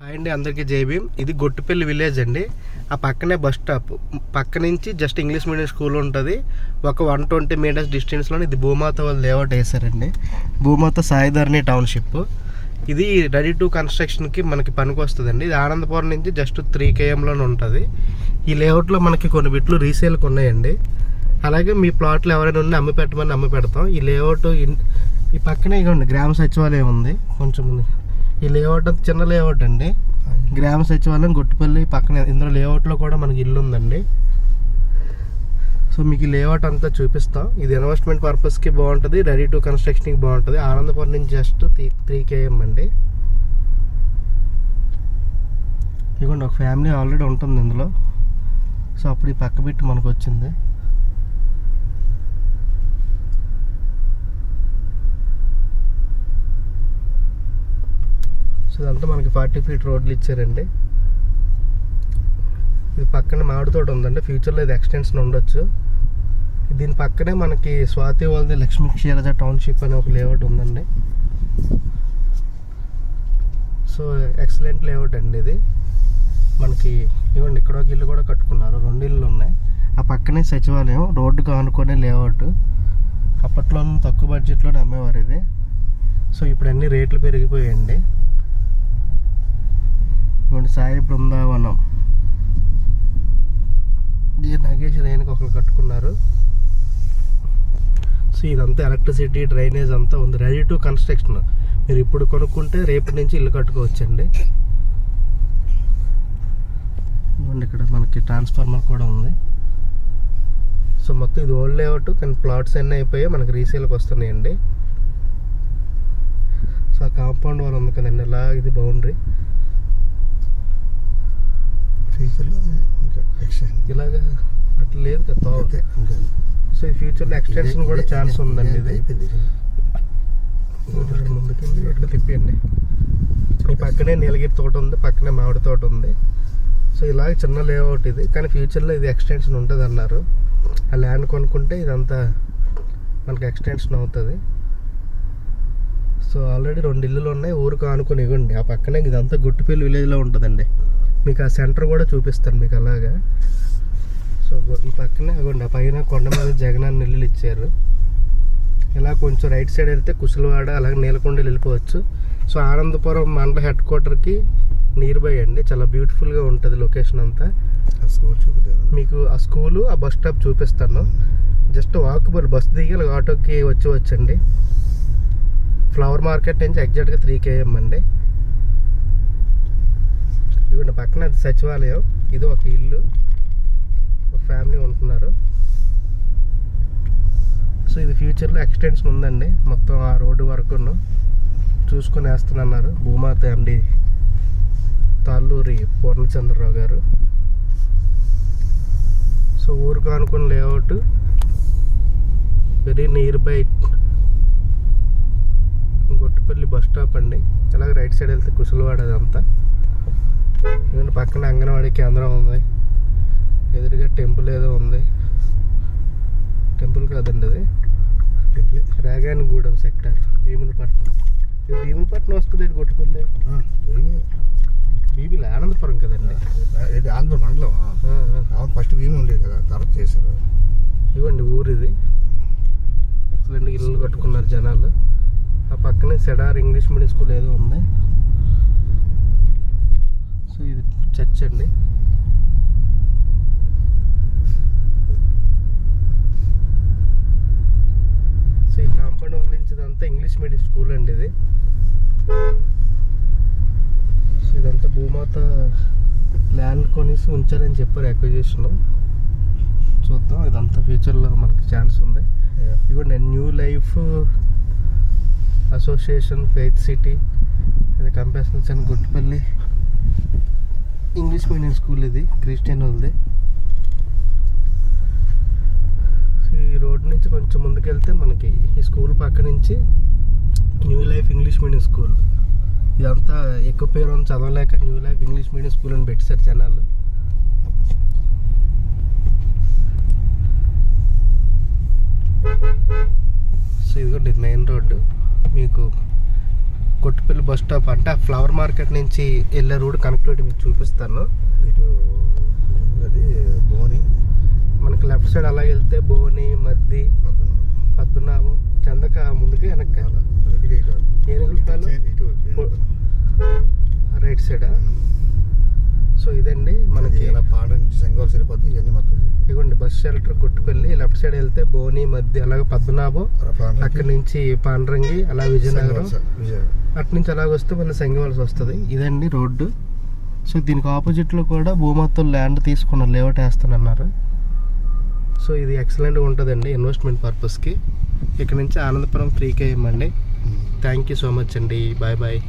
Hi అండి, అందరికీ జై భీమ్. ఇది గొట్టుపల్లి విలేజ్ అండి. ఆ పక్కనే బస్ స్టాప్. పక్క నుంచి జస్ట్ ఇంగ్లీష్ మీడియం స్కూల్ ఉంటుంది. ఒక 120 మీటర్స్ డిస్టెన్స్లో ఇది భూమాత వాళ్ళు లేఅవుట్ వేశారండి. భూమాత సాయిధర్ని టౌన్షిప్. ఇది రెడీ టు కన్స్ట్రక్షన్కి మనకి పనికి వస్తుందండి. ఇది ఆనందపురం నుంచి జస్ట్ 3 kmలోనే ఉంటుంది. ఈ లేఅవుట్లో మనకి కొన్ని బిట్లు రీసేల్కి ఉన్నాయండి. అలాగే మీ ప్లాట్లు ఎవరైనా ఉండి అమ్మి పెట్టమని అమ్మి పెడతాం. ఈ లేఅవుట్ ఈ పక్కనే ఇవ్వండి గ్రామ సచివాలయం ఉంది కొంచెం ముందు. ఈ లేఅవుట్ చిన్న లేఅవుట్ అండి. గ్రామ సచివాలయం గొట్టుపల్లి పక్కనే. ఇందులో లేఅవుట్లో కూడా మనకి ఇల్లు ఉందండి. సో మీకు ఈ లేఅవుట్ అంతా చూపిస్తాం. ఇది ఇన్వెస్ట్మెంట్ పర్పస్కి బాగుంటుంది, రెడీ టు కన్స్ట్రక్షన్కి బాగుంటుంది. ఆనందపురం నుంచి జస్ట్ 3 km అండి. ఇదిగోండి ఒక ఫ్యామిలీ ఆల్రెడీ ఉంటుంది ఇందులో. సో అప్పుడు ఈ పక్క బిట్ మనకు వచ్చింది. సో ఇదంతా మనకి 40 feet రోడ్లు ఇచ్చారండి. ఇది పక్కన మామిడి తోట ఉందండి. ఫ్యూచర్లో ఇది ఎక్స్టెన్షన్ ఉండొచ్చు. దీని పక్కనే మనకి స్వాతి వాళ్ళది లక్ష్మీ క్షీరజ టౌన్షిప్ అనే ఒక లేఅవుట్ ఉందండి. సో ఎక్సలెంట్ లేఅవుట్ అండి ఇది. మనకి ఇవ్వండి ఇక్కడ ఒక ఇల్లు కూడా కట్టుకున్నారు, 2 ఇల్లు ఉన్నాయి. ఆ పక్కనే సచివాలయం, రోడ్డుకు ఆనుకునే లేఅవుట్. అప్పట్లో తక్కువ బడ్జెట్లోనే అమ్మేవారు ఇది. సో ఇప్పుడు అన్ని రేట్లు పెరిగిపోయాయండి. ఇవ్వండి సాయి బృందావనం, నగేష్ రేణుకి ఒకరు కట్టుకున్నారు. సో ఇదంతా ఎలక్ట్రిసిటీ డ్రైనేజ్ అంతా ఉంది, రెడీ టు కన్స్ట్రక్షన్. మీరు ఇప్పుడు కొనుక్కుంటే రేపటి నుంచి ఇల్లు కట్టుకోవచ్చండి. ఇవ్వండి ఇక్కడ మనకి ట్రాన్స్ఫార్మర్ కూడా ఉంది. సో మొత్తం ఇది ఓల్డ్ లేఅవుట్, కానీ ప్లాట్స్ అన్నీ అయిపోయి మనకి రీసేల్కి వస్తున్నాయండి. సో ఆ కాంపౌండ్ వాల్ ఉంది కదండి, ఇలా ఇది బౌండరీ. ఇలాగా అట్లా లేదు కదా. సో ఈ ఫ్యూచర్లో ఎక్స్టెన్షన్ కూడా ఛాన్స్ ఉందండి. ఇది ముందుకి ఇట్లా తిప్పండి. ఈ పక్కనే నీలగిరి తోట ఉంది, పక్కనే మామిడి తోట ఉంది. సో ఇలాగ చిన్న లేఅవుట్ ఇది, కానీ ఫ్యూచర్లో ఇది ఎక్స్టెన్షన్ ఉంటుంది అన్నారు. ఆ ల్యాండ్ కొనుక్కుంటే ఇదంతా మనకి ఎక్స్టెన్షన్ అవుతుంది. సో ఆల్రెడీ 2 ఇల్లులు ఉన్నాయి ఊరికి ఆనుకొని. ఇవ్వండి ఆ పక్కనే ఇదంతా గొట్టుపల్లి విలేజ్లో ఉంటుందండి. మీకు ఆ సెంటర్ కూడా చూపిస్తాను మీకు అలాగా. సో ఈ పక్కనే ఇవ్వండి ఆ పైన కొండ మీద జగనాన్ని ఇల్లులు ఇచ్చారు. ఇలా కొంచెం రైట్ సైడ్ వెళ్తే కుసులవాడ, అలాగే నీలకొండలు వెళ్ళిపోవచ్చు. సో ఆనందపురం మండల హెడ్ క్వార్టర్కి నియర్ బై అండి. చాలా బ్యూటిఫుల్గా ఉంటుంది లొకేషన్ అంతా. మీకు ఆ స్కూలు, ఆ బస్ స్టాప్ చూపిస్తాను. జస్ట్ వాకబుల్, బస్ దిగి ఆటోకి వచ్చండి. ఫ్లవర్ మార్కెట్ నుంచి ఎగ్జాక్ట్గా 3 km అండి. ఇవ్వండి పక్కన అది సచివాలయం. ఇది ఒక ఇల్లు, ఒక ఫ్యామిలీ ఉంటున్నారు. సో ఇది ఫ్యూచర్లో ఎక్స్టెన్షన్ ఉందండి. మొత్తం ఆ రోడ్డు వరకు చూసుకొని వేస్తున్నారు భూమాత ఎండి తాళ్ళూరి పూర్ణచంద్రరావు గారు. సో ఊరుకు అనుకున్న layout, very near by Gottupalli bus stop అండి. అలాగే రైట్ సైడ్ వెళ్తే కుసులవాడ అదంతా. ఎందుకంటే పక్కన అంగన్వాడీ కేంద్రం ఉంది, ఎదురుగా టెంపుల్ ఏదో ఉంది. టెంపుల్ కాదండి అది, రాగానిగూడెం సెక్టర్, భీములపట్నం. ఇది భీములపట్నం వస్తుంది. గొట్టుపల్లి భీమిలి ఆనందపురం కదండి, ఆనందపురం మండలం. ఫస్ట్ భీమి ఉండేది కదా, తర్వాత చేశారు. ఇవ్వండి ఊరు ఇది. ఎక్సలెంట్ ఇల్లు కట్టుకున్నారు జనాలు. ఆ పక్కనే సెడార్ ఇంగ్లీష్ మీడియం స్కూల్ ఏదో ఉంది. సో ఇది చర్చ్ అండి. సో ఈ కాంపౌండ్ వల్లించేదంతా ఇంగ్లీష్ మీడియం స్కూల్ అండి ఇది. సో ఇదంతా భూమాత ల్యాండ్ కొనేసి ఉంచారని చెప్పారు అక్విజిషన్. చూద్దాం, ఇదంతా ఫ్యూచర్లో మనకి ఛాన్స్ ఉంది. ఇవ్వండి new life association faith city, ఇది కంపాషన్స్ అండ్ గొట్టుపల్లి ఇంగ్లీష్ మీడియం స్కూల్. ఇది క్రిస్టియన్ వాళ్ళది. ఈ రోడ్ నుంచి కొంచెం ముందుకెళ్తే మనకి ఈ స్కూల్ పక్క నుంచి new life English medium school. ఇదంతా ఎక్కువ పేరు చదవలేక new life English medium school అని పెట్టేశారు జనాలు. సో ఇదిగోండి ఇది మెయిన్ రోడ్డు. మీకు కొట్టుపల్లి బస్ స్టాప్ అంటే ఆ ఫ్లవర్ మార్కెట్ నుంచి వెళ్ళే రోడ్ కనెక్టివిటీ మీకు చూపిస్తాను. ఇటు అది భువని, మనకి లెఫ్ట్ సైడ్ అలా వెళ్తే భువని, మద్ది, పద్మనాభం, చందక ముందుకి వెనక్కి ఏనుగులపాలెం రైట్ సైడా. సో ఇదండి మనకి ఇలా పాండ్ర నుంచి సంగవాల సరిపోద్ది. ఇవన్నీ మొత్తం ఇదిగోండి bus shelter Kottupalli. Left side వెళ్తే భువని, మద్ది, అలాగే పద్మనాభం, అక్కడి నుంచి పాండ్రంగి, అలా విజయనగరం, అటు నుంచి అలాగ వస్తే మన సంగవలస వస్తుంది. ఇదండి రోడ్డు. సో దీనికి ఆపోజిట్లో కూడా భూమాతలు ల్యాండ్ తీసుకున్నారు, లేఅవుట్ వేస్తానన్నారు. సో ఇది ఎక్సలెంట్గా ఉంటుందండి ఇన్వెస్ట్మెంట్ పర్పస్కి. ఇక్కడ నుంచి ఆనందపురం ఫ్రీకే ఇవ్వమండి. థ్యాంక్ యూ సో మచ్ అండి. Bye bye.